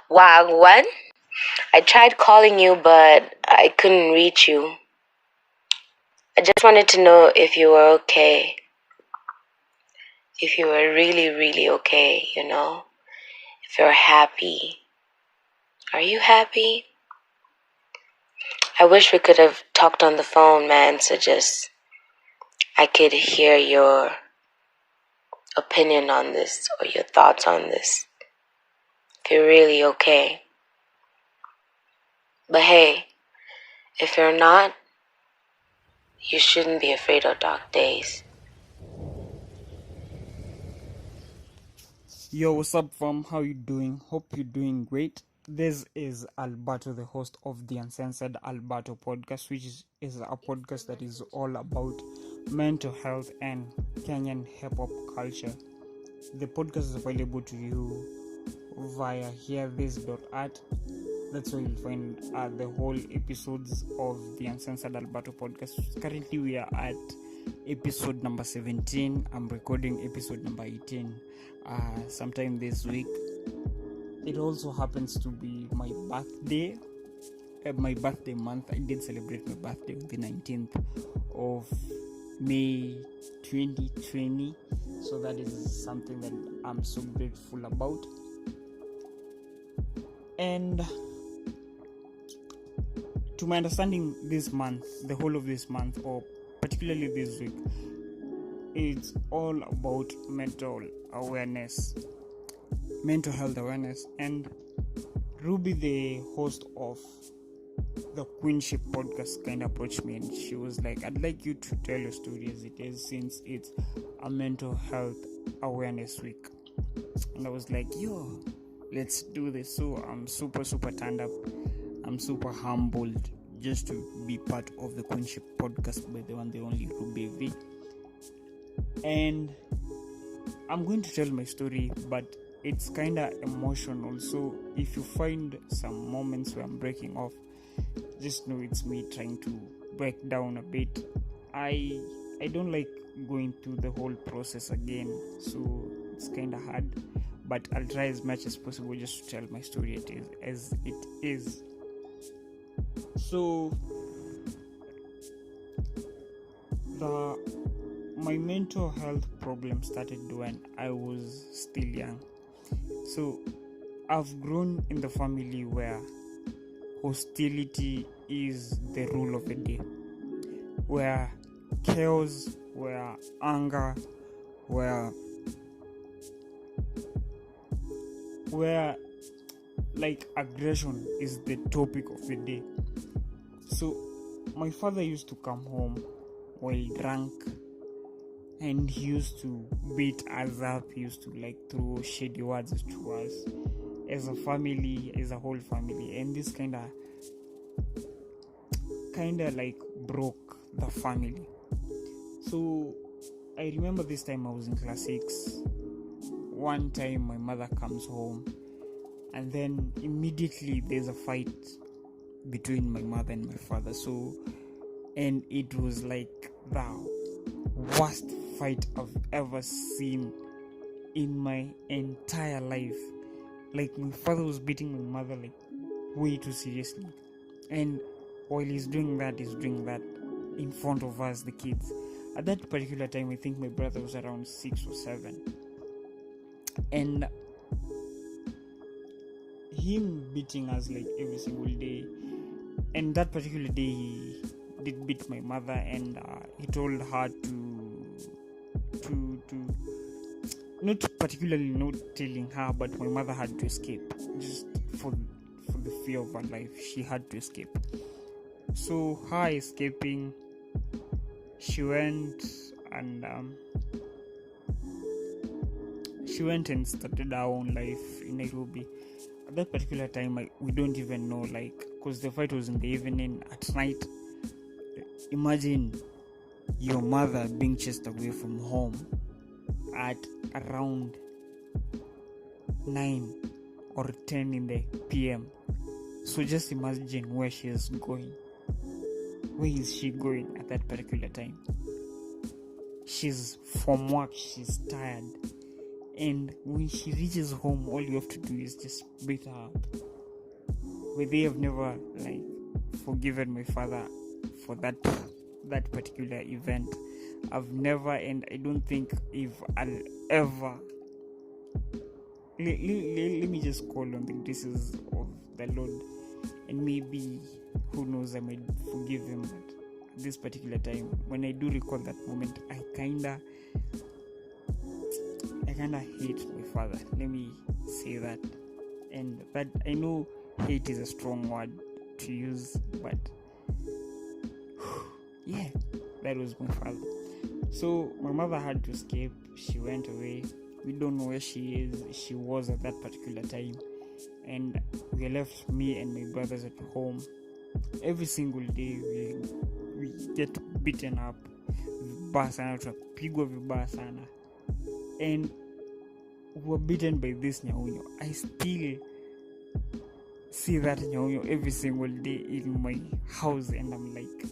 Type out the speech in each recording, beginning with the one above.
Wagwan. I tried calling you, but I couldn't reach you. I just wanted to know if you were okay. If you were really, really okay, If you're happy. Are you happy? I wish we could have talked on the phone, man, so I could hear your opinion on this or your thoughts on this. If you're really okay. But hey, if you're not, you shouldn't be afraid of dark days. Yo, what's up, fam? How you doing? Hope you're doing great. This is Albato, the host of the Uncensored Albato Podcast, which is a podcast that is all about mental health and Kenyan hip-hop culture. The podcast is available to you via hearthis.art. That's where you'll find the whole episodes of the Uncensored Albato Podcast. Currently, we are at episode number 17. I'm recording episode number 18 sometime this week. It also happens to be my birthday month. I did celebrate my birthday on the 19th of May 2020, so that is something that I'm so grateful about. And to my understanding, this month, the whole of this month, or particularly this week, it's all about mental health awareness. And Ruby, the host of the Queenship podcast, kind of approached me and she was like, I'd like you to tell your story as it is, since it's a mental health awareness week. And I was like, yo, let's do this. So I'm super turned up. I'm super humbled just to be part of the Queenship podcast by the one, the only Ruby V. And I'm going to tell my story, but it's kind of emotional. So if you find some moments where I'm breaking off, just know it's me trying to break down a bit. I don't like going through the whole process again, so it's kind of hard. But I'll try as much as possible just to tell my story as it is. So my mental health problem started when I was still young. So I've grown in the family where hostility is the rule of the day, where chaos, where anger, where like aggression is the topic of the day. So my father used to come home while drunk, and he used to beat us up. He used to throw shady words to us as a family, as a whole family, and this kind of broke the family. So I remember this time I was in class 6. One time my mother comes home, and then immediately there's a fight between my mother and my father. And it was like the worst fight I've ever seen in my entire life. Like, my father was beating my mother way too seriously, and while he's doing that in front of us, the kids. At that particular time, I think my brother was around 6 or 7, and him beating us every single day. And that particular day, he did beat my mother, and he told her to not particularly not telling her, but my mother had to escape, just for the fear of her life. She had to escape. So her escaping, she went and started her own life in Nairobi. At that particular time, we don't even know, because the fight was in the evening. At night, imagine your mother being chased away from home at around 9 or 10 in the PM. So just imagine where she is going. Where is she going at that particular time? She's from work, she's tired, And when she reaches home, all you have to do is just beat her up. But they have never forgiven my father for that particular event. I've never, and I don't think if I'll ever. Let me just call on the graces of the Lord, and maybe, who knows, I might forgive him. But at this particular time, when I do recall that moment, I kinda hate my father. Let me say that. And that, I know hate is a strong word to use, but yeah, that was my father. So my mother had to escape. She went away. We don't know where she was at that particular time. And we left, me and my brothers, at home. Every single day we get beaten up vibaya sana, tunapigwa vibaya sana, and we were beaten by this nyaunyo. I still see that nyaunyo every single day in my house, and I'm like,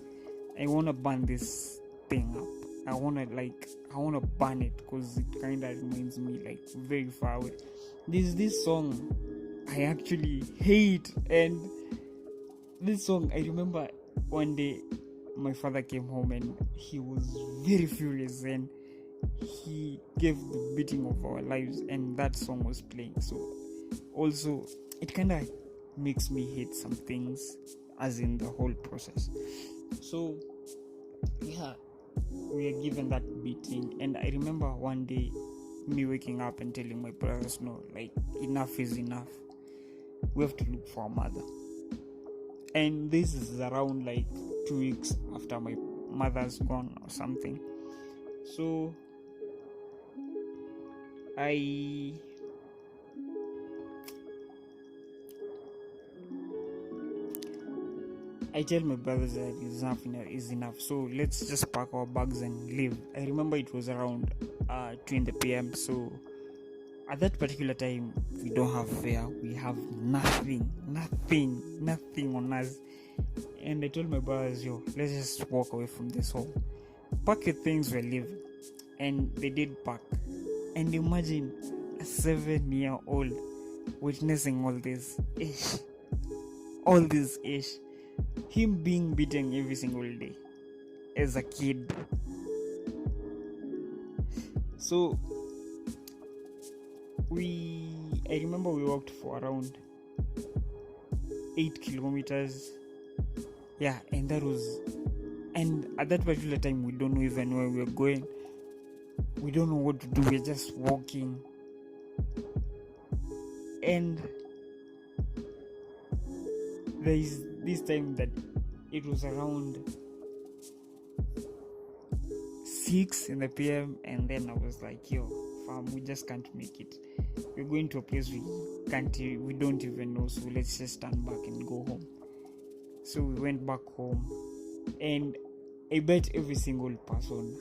I want to burn this thing up. I want to burn it, because it kind of reminds me very far away. There's this song I actually hate, and this song, I remember one day my father came home and he was very furious, and he gave the beating of our lives, and that song was playing. So also it kind of makes me hate some things, as in the whole process. So yeah, we are given that beating, and I remember one day me waking up and telling my brothers, no, enough is enough. We have to look for a mother. And this is around 2 weeks after my mother's gone or something. So I tell my brothers that enough is enough. So let's just pack our bags and leave. I remember it was around 2 in the PM. So at that particular time, we don't have fare. We have nothing on us. And I told my brothers, let's just walk away from this home. Pack your things, we're leaving. And they did pack. And imagine a 7-year-old witnessing all this ish. Him being beaten every single day as a kid. So I remember we walked for around 8 kilometers. Yeah, and at that particular time, we don't know even where we're going. We don't know what to do. We're just walking. And there is this time that it was around 6 in the PM, and then I was like, fam, we just can't make it. We're going to a place we don't even know, so let's just stand back and go home. So we went back home, and I bet every single person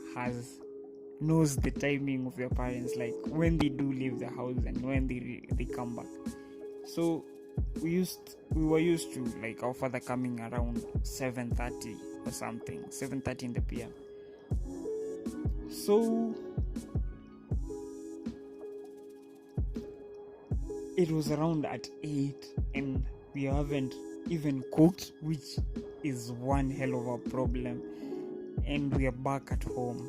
knows the timing of their parents, when they do leave the house and when they come back. So we were used to our father coming around 7:30 or something, 7:30 in the PM. So it was around at 8, and we haven't even cooked, which is one hell of a problem, and we are back at home.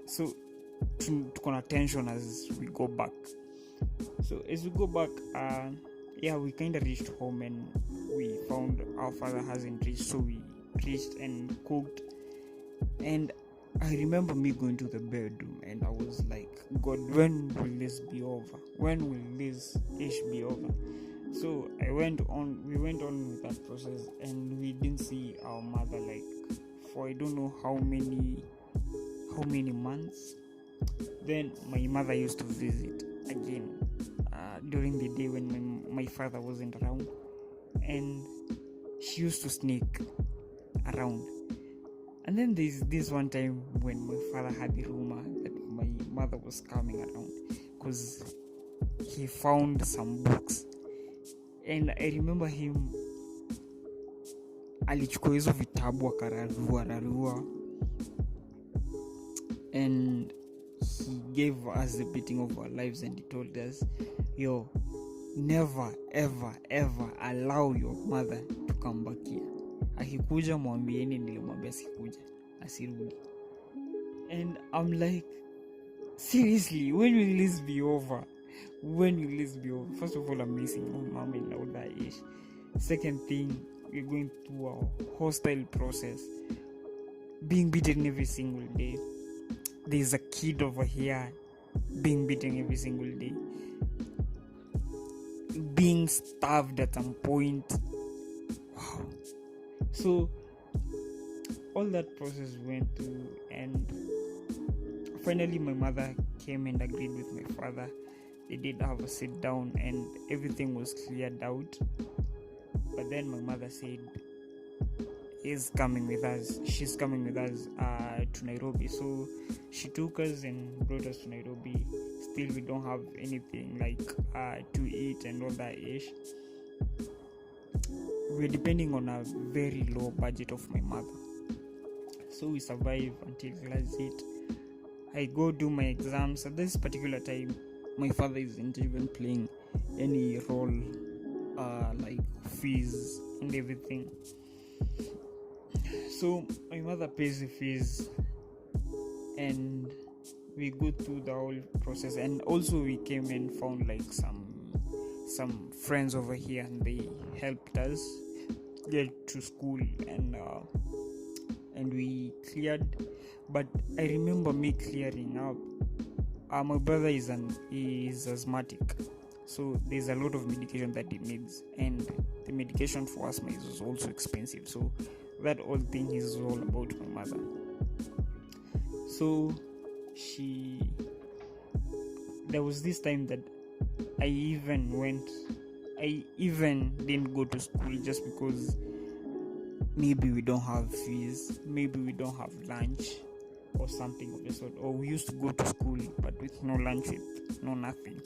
So tuko tension as we go back. So as we go back, we kind of reached home, and we found our father hasn't reached, so we reached and cooked. And I remember me going to the bedroom, and I was like, God, when will this be over? When will this ish be over? So we went on with that process, and we didn't see our mother for I don't know how many months. Then my mother used to visit again during the day when my father wasn't around, and she used to sneak around. And then there's this one time when my father had the rumor that my mother was coming around, because he found some books. And I remember him alichukua hizo vitabu akararua, and he gave us the beating of our lives, and he told us, yo, never ever ever allow your mother to come back here. Akikuja mwambieni nilimwambia sikuja, asirudi. And I'm like, seriously, when will this be over? First of all, I'm missing my mom in older age. Second thing, we're going through a hostile process, being beaten every single day. There's a kid over here being beaten every single day, being starved at some point. Wow. So all that process went through, and finally my mother came and agreed with my father. They did have a sit down and everything was cleared out. But then my mother said, she's coming with us to Nairobi. So she took us and brought us to Nairobi. Still we don't have anything like to eat and all that ish. We're depending on a very low budget of my mother. So we survive until class 8. I go do my exams. At this particular time, my father isn't even playing any role like fees and everything. So my mother pays the fees and we go through the whole process. And also we came and found like some friends over here, and they helped us get to school, and we cleared. But I remember me clearing up. My brother is asthmatic, so there's a lot of medication that he needs, and the medication for asthma is also expensive. So that whole thing is all about my mother. So there was this time that I even didn't go to school just because maybe we don't have fees, maybe we don't have lunch or something of the sort, or we used to go to school but with no lunch, with no nothing.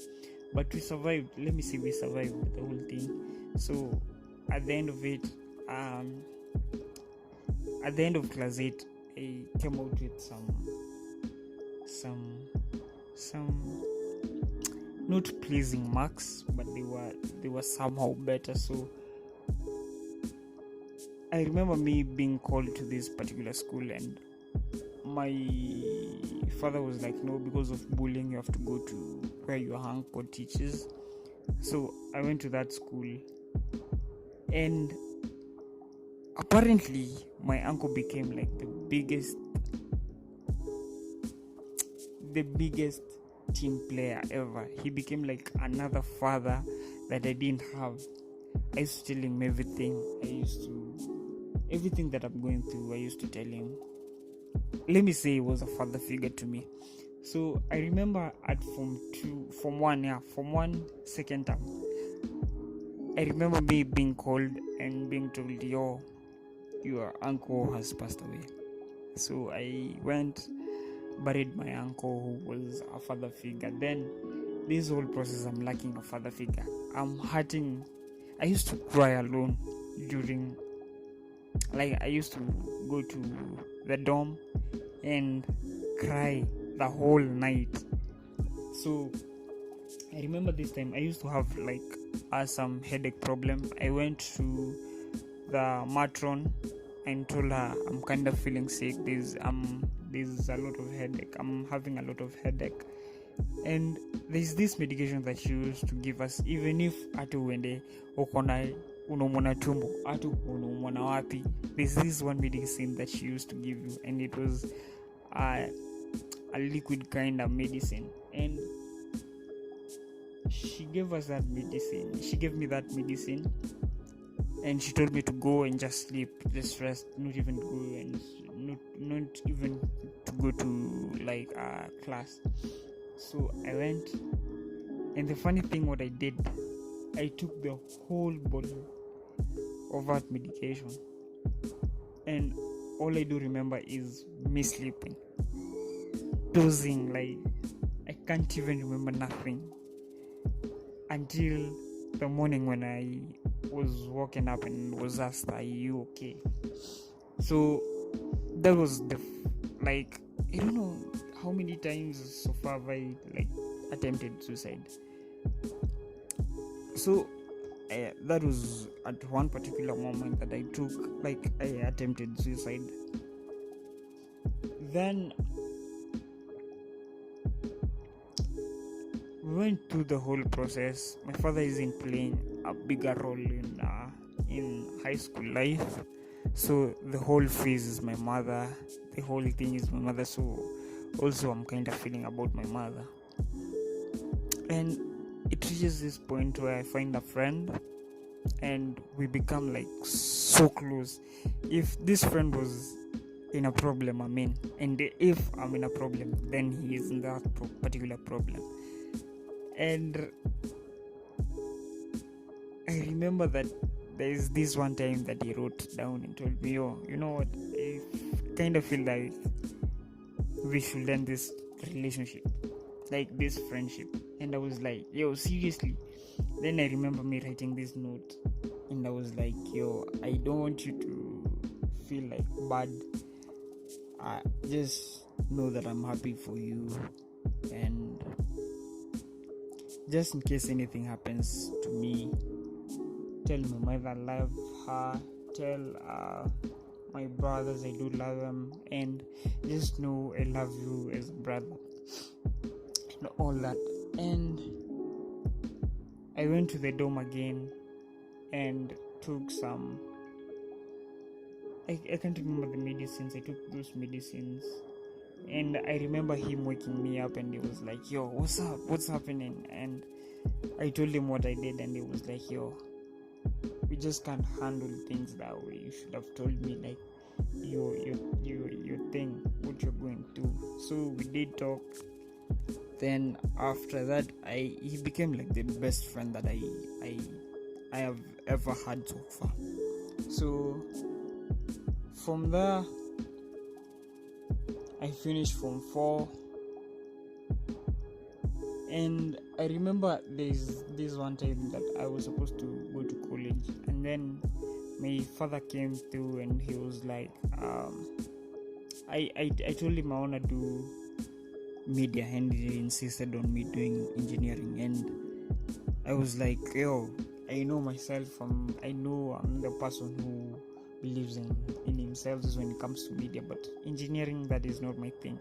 But we survived. Let me say we survived the whole thing. So at the end of it, at the end of class 8, I came out with some not pleasing marks, but they were somehow better. So I remember me being called to this particular school, and my father was like, no, because of bullying you have to go to where your uncle teaches. So I went to that school, and apparently my uncle became like the biggest team player ever. He became like another father that I didn't have. I used to tell him everything. Everything that I'm going through, I used to tell him. Let me say he was a father figure to me. So I remember at Form 1 second term, I remember me being called and being told, yo, your uncle has passed away. So I went, buried my uncle who was a father figure. Then this whole process, I'm lacking a father figure. I'm hurting. I used to cry alone during, like, I used to go to the dorm and cry the whole night. So I remember this time I used to have like some headache problem. I went to the matron and told her I'm kind of feeling sick. There's a lot of headache. I'm having a lot of headache. And there's this medication that she used to give us, even if atu wende ukona unomona tumbo, atu unomona wapi. There's this one medicine that she used to give you, and it was a liquid kind of medicine. And she gave us that medicine. She gave me that medicine, and she told me to go and just sleep, just rest, not even go and not even to go to like class. So I went, and the funny thing, what I did, I took the whole bottle of that medication, and all I do remember is me sleeping, dozing, like I can't even remember nothing until the morning when I was woken up and was asked, are you okay? So that was I don't know how many times so far have I attempted suicide? So that was at one particular moment that I attempted suicide. Then we went through the whole process. My father isn't playing a bigger role in high school life, so the whole phase is my mother. The whole thing is my mother. So also I'm kind of feeling about my mother, and it reaches this point where I find a friend, and we become so close. If this friend was in a problem I'm in, and if I'm in a problem, then he is in that particular problem. And I remember that there is this one time that he wrote down and told me, "Oh, you know what? I kind of feel like we should end this relationship, this friendship." And I was like, "Yo, seriously?" Then I remember me writing this note, and I was like, "Yo, I don't want you to feel bad. I just know that I'm happy for you, and just in case anything happens to me, tell my mother I love her, tell my brothers I do love them, and just know I love you as a brother," and all that. And I went to the dorm again and took some, I can't remember the medicines. I took those medicines, and I remember him waking me up, and he was like, "Yo, what's up? What's happening?" And I told him what I did, and he was like, "Yo, we just can't handle things that way. You should have told me your thing, what you're going through." So we did talk. Then after that, he became the best friend that I have ever had so far. So from there, I finished Form 4, and I remember there's this one time that I was supposed to go to college, and then my father came through, and he was like, I told him I want to do media, and he insisted on me doing engineering. And I was like, "Yo, I know myself, I know I'm the person who believes in himself when it comes to media, but engineering, that is not my thing."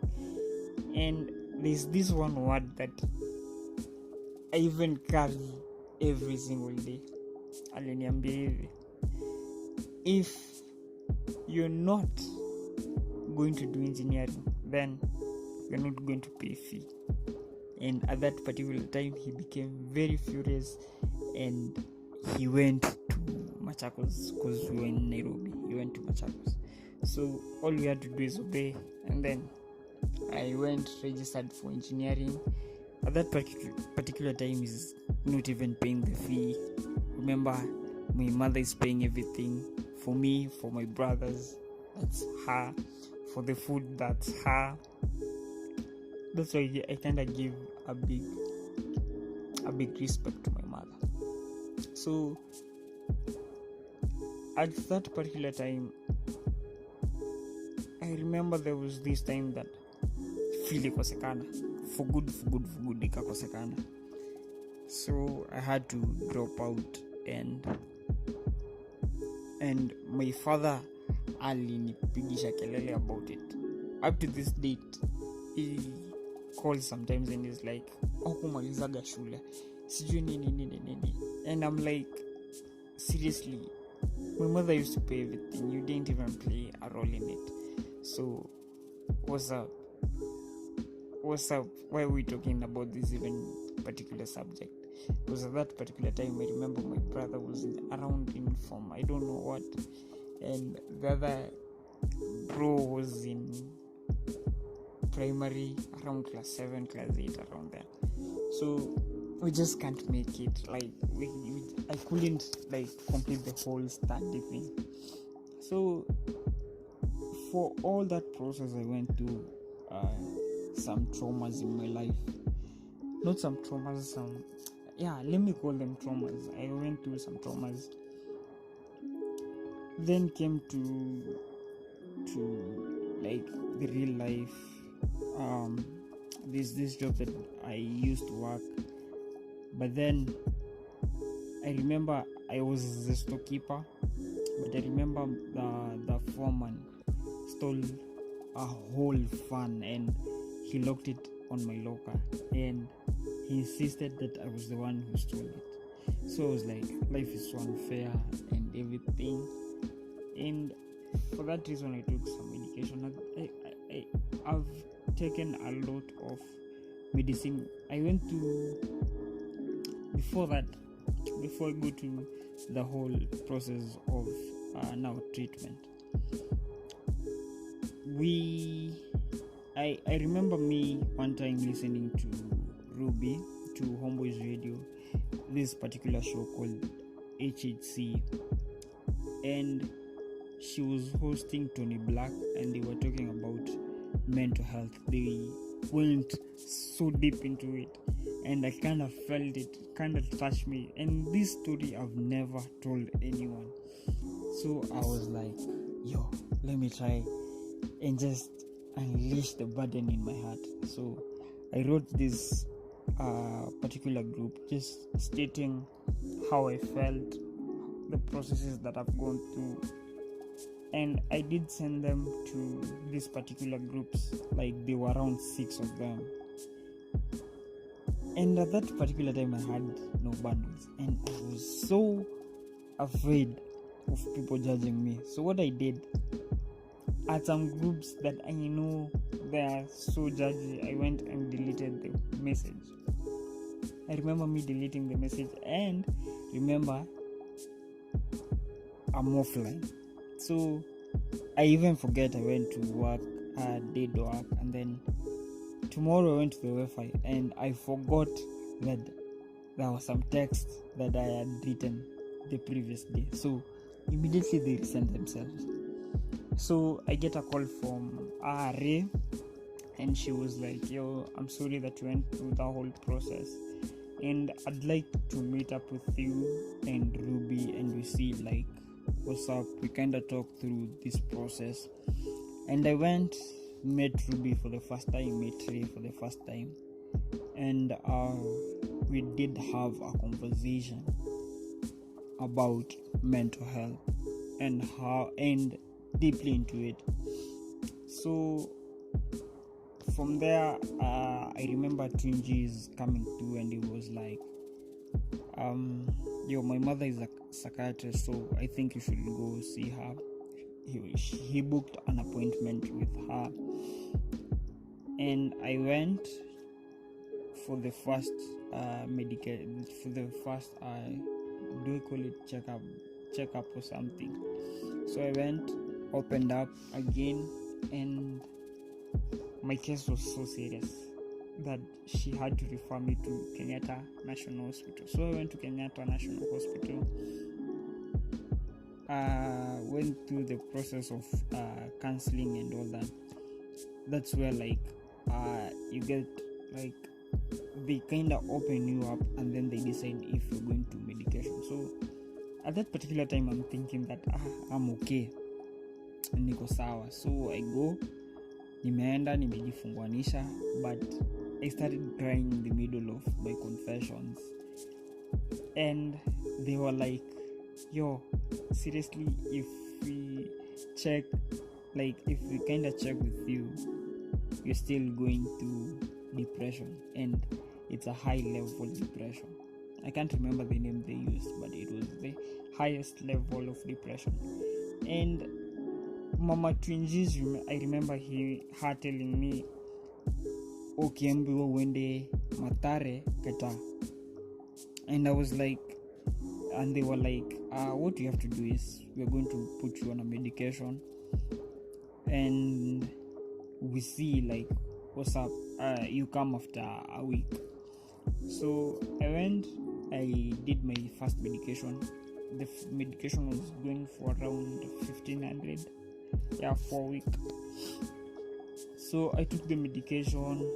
And there's this one word that I even carry every single day. Aliniambia hivi, if you're not going to do engineering, then you're not going to pay fee. And at that particular time, he became very furious, and he went to Machakos, because we were in Nairobi. He went to Machakos, so all we had to do is obey. And then I went, registered for engineering. At that particular time, is not even paying the fee. Remember, my mother is paying everything for me, for my brothers, that's her, for the food, that's her. That's why I kind of give a big respect to my mother. So at that particular time, I remember there was this time that feel ikosekana for good ikakosekana. So I had to drop out, and my father alinipigisha kelele about it. Up to this date, he calls sometimes and he's like, "Kumalizaga shule sijui nini," and I'm like, seriously, my mother used to pay everything, you didn't even play a role in it. So what's up? Why are we talking about this even particular subject? Because at that particular time, I remember my brother was around in form, I don't know what, and the other bro was in primary, around class 7, class 8, around there. So we just can't make it. I couldn't complete the whole study thing. So for all that process, I went through some traumas in my life. Not some traumas, let me call them traumas. I went through some traumas. Then came to the real life. this job that I used to work. But then I remember I was the storekeeper, but I remember the foreman stole a whole fan and he locked it on my locker, and he insisted that I was the one who stole it. So I was like, life is so unfair and everything. And for that reason, I took some medication. I've taken a lot of medicine. I went to, before I go to the whole process of now treatment, I remember me one time listening to Ruby, to Homeboy's Radio, this particular show called HHC, and she was hosting Tony Black, and they were talking about mental health. They went so deep into it, and I kind of felt it, kind of touched me. And this story I've never told anyone, so I was like, yo, let me try and just unleash the burden in my heart. So I wrote this particular group, just stating how I felt, the processes that I've gone through, and I did send them to these particular groups. Like, there were around 6 of them, and at that particular time I had no bundles, and I was so afraid of people judging me. So what I did, at some groups that I know they are so judgy, I went and deleted the message. I remember me deleting the message, and remember, I'm offline. So I even forget I went to work, did work, and then tomorrow I went to the Wi-Fi and I forgot that there was some text that I had written the previous day. So immediately they resent themselves. So I get a call from Ray, and she was like, yo, I'm sorry that you went through the whole process, and I'd like to meet up with you and Ruby, and we see like what's up. We kind of talked through this process, and I went, met Ruby for the first time, met Ray for the first time, and we did have a conversation about mental health and how, and deeply into it. So from there, I remember Tunji's coming through, and he was like, yo, my mother is a psychiatrist, so I think you should go see her. He booked an appointment with her, and I went for the first do we call it checkup or something. So I went, opened up again, and my case was so serious that she had to refer me to Kenyatta National Hospital. So I went to Kenyatta National Hospital, went through the process of counseling and all that. That's where like you get like, they kind of open you up, and then they decide if you're going to medication. So at that particular time I'm thinking that I'm okay, niko sawa. So I go, nimeenda, nimejifunguanisha, but I started crying in the middle of my confessions, and they were like, yo, seriously, if we check, like if we kind of check with you, you're still going through depression, and it's a high level depression. I can't remember the name they used, but it was the highest level of depression. And Mama Twinji's, I remember her telling me, okay, mbiwa wende matare keta. And I was like, and they were like, what you have to do is we're going to put you on a medication, and we see like what's up. You come after a week. So I went, I did my first medication. The medication was going for around 1,500 for a week. So I took the medication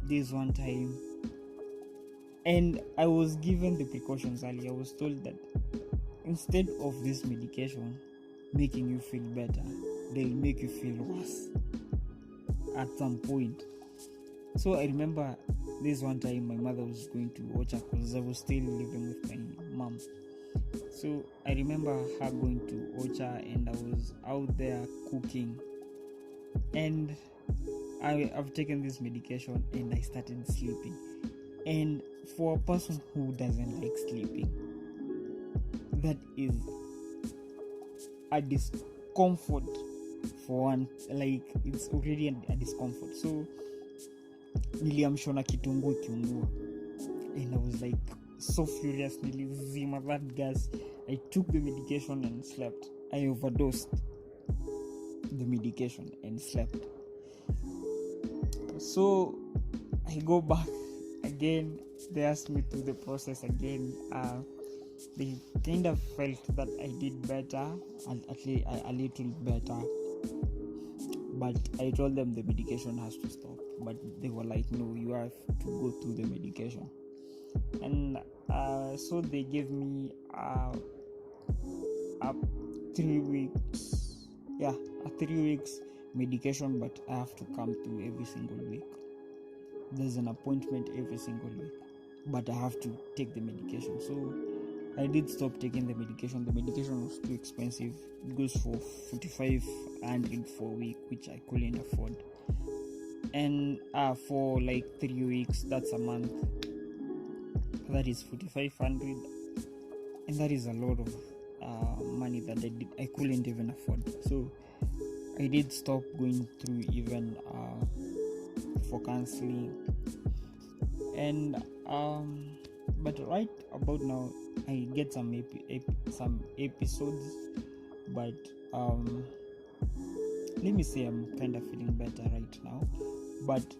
this one time, and I was given the precautions early. I was told that instead of this medication making you feel better, they'll make you feel worse. at some point. So I remember this one time my mother was going to watch her because I was still living with my mom. So I remember her going to Ocha and I was out there cooking, and I've taken this medication and I started sleeping. And for a person who doesn't like sleeping, that is a discomfort for one. Like, it's already a discomfort. So niliamshwa na kitunguu kiungua, and I was like so furious. Nilizima that gas. I took the medication and slept. I overdosed the medication and slept. So I go back again. They asked me to do the process again. They kind of felt that I did better, at least a little better. But I told them the medication has to stop. But they were like, no, you have to go through the medication. And so they gave me a 3 weeks. Yeah, a 3 weeks medication, but I have to come to every single week. There's an appointment every single week, but I have to take the medication. So I did stop taking the medication. The medication was too expensive. It goes for 4,500 for a week, which I couldn't afford. And for like 3 weeks, that's a month. That is 4,500, and that is a lot of money that I couldn't even afford. So I did stop going through even for counseling. And but right about now I get some episodes, but let me say I'm kind of feeling better right now. But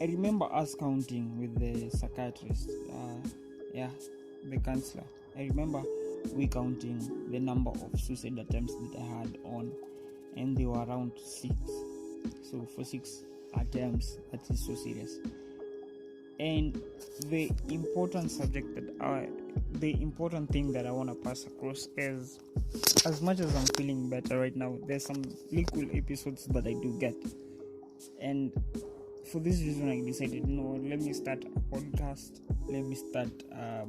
I remember us counting with the psychiatrist, the counselor. I remember we counting the number of suicide attempts that I had on, and they were around 6. So for 6 attempts, that is so serious. And the important thing that I want to pass across is, as much as I'm feeling better right now, there's some really cool episodes that I do get. And for this reason, I decided, no, let me start a podcast. Let me start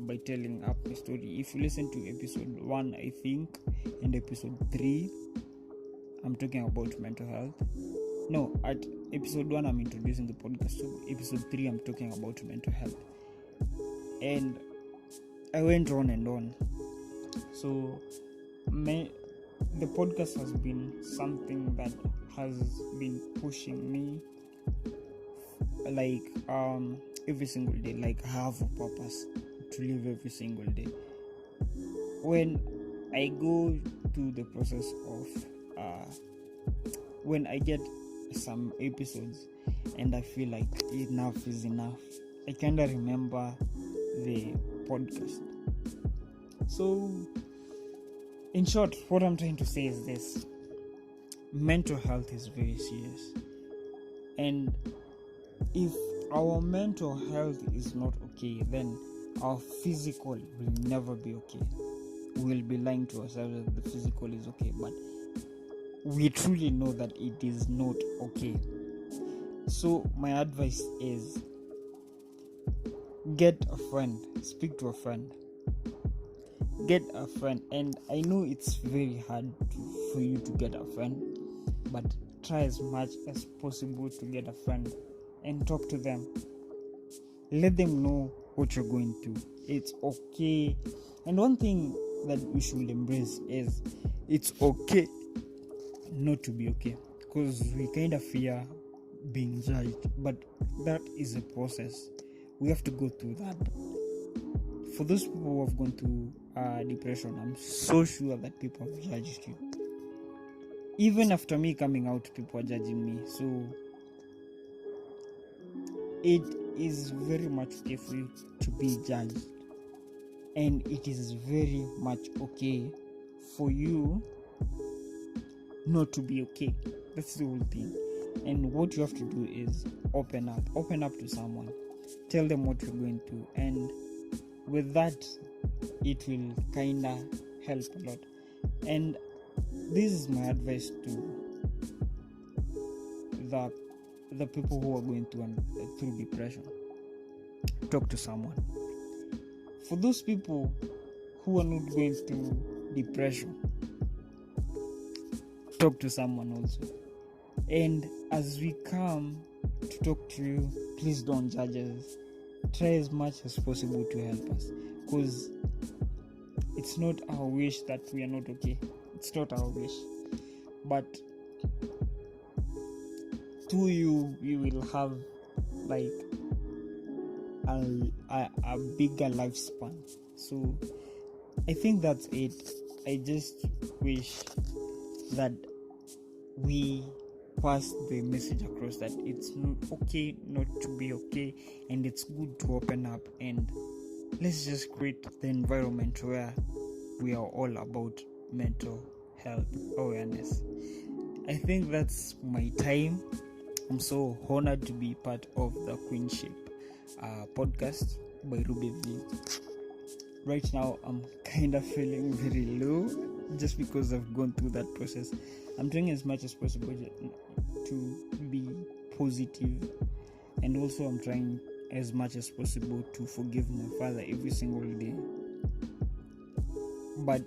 by telling up my story. If you listen to episode 1, I think, and episode 3, I'm talking about mental health. No, at episode 1, I'm introducing the podcast. So episode 3, I'm talking about mental health. And I went on and on. So the podcast has been something that has been pushing me, like every single day. Like, I have a purpose to live every single day. When I go through the process of when I get some episodes and I feel like enough is enough, I kind of remember the podcast. So in short, what I'm trying to say is this: mental health is very serious, and if our mental health is not okay, then our physical will never be okay. We'll be lying to ourselves that the physical is okay, but we truly know that it is not okay. So my advice is, get a friend, speak to a friend, get a friend. And I know it's very hard for you to get a friend, but try as much as possible to get a friend and talk to them. Let them know what you're going through. It's okay. And one thing that we should embrace is, it's okay not to be okay, because we kind of fear being judged, but that is a process. We have to go through that. For those people who have gone through depression, I'm so sure that people have judged you. Even after me coming out, people are judging me. So it is very much okay for you to be judged, and it is very much okay for you not to be okay. That's the whole thing. And what you have to do is open up to someone, tell them what you're going through, and with that, it will kinda help a lot. And this is my advice to the people who are going through depression, talk to someone. For those people who are not going through depression, talk to someone also. And as we come to talk to you, please don't judge us. Try as much as possible to help us, because it's not our wish that we are not okay. It's not our wish, but to you, we will have like a bigger lifespan. So I think that's it. I just wish that we pass the message across that it's not okay not to be okay, and it's good to open up, and let's just create the environment where we are all about mental health awareness. I think that's my time. I'm so honored to be part of the Queenship podcast by Ruby V. Right now, I'm kind of feeling very low just because I've gone through that process. I'm trying as much as possible to be positive, and also I'm trying as much as possible to forgive my father every single day. But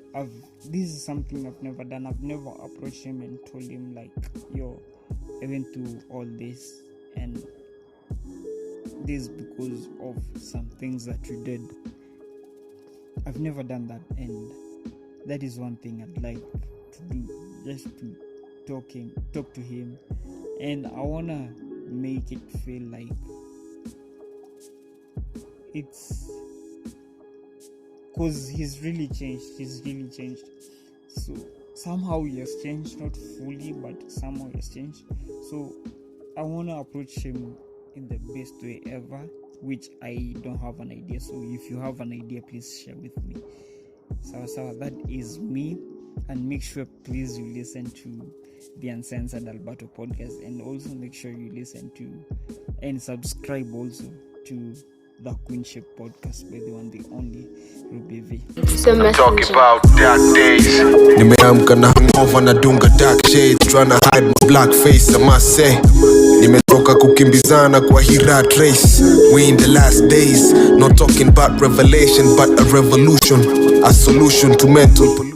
this is something I've never done. I've never approached him and told him like, yo, I went through all this, and this because of some things that you did. I've never done that, and that is one thing I'd like to do, just to talk to him. And I wanna make it feel like it's because he's really changed. So somehow he has changed, not fully, but somehow he has changed. So I wanna approach him in the best way ever, which I don't have an idea. So if you have an idea, please share with me. So that is me. And make sure please you listen to the Uncensored Albato Podcast, and also make sure you listen to and subscribe also to the Queenship Podcast by the one, the only Ruby V. I'm talking about dark days. Nimeamka na hangover na dunga dark shades, trying to hide my black face, I must say. Nimetoka kukimbizana kwa hii rat race. We in the last days, not talking about revelation but a revolution, a solution to mental pollution.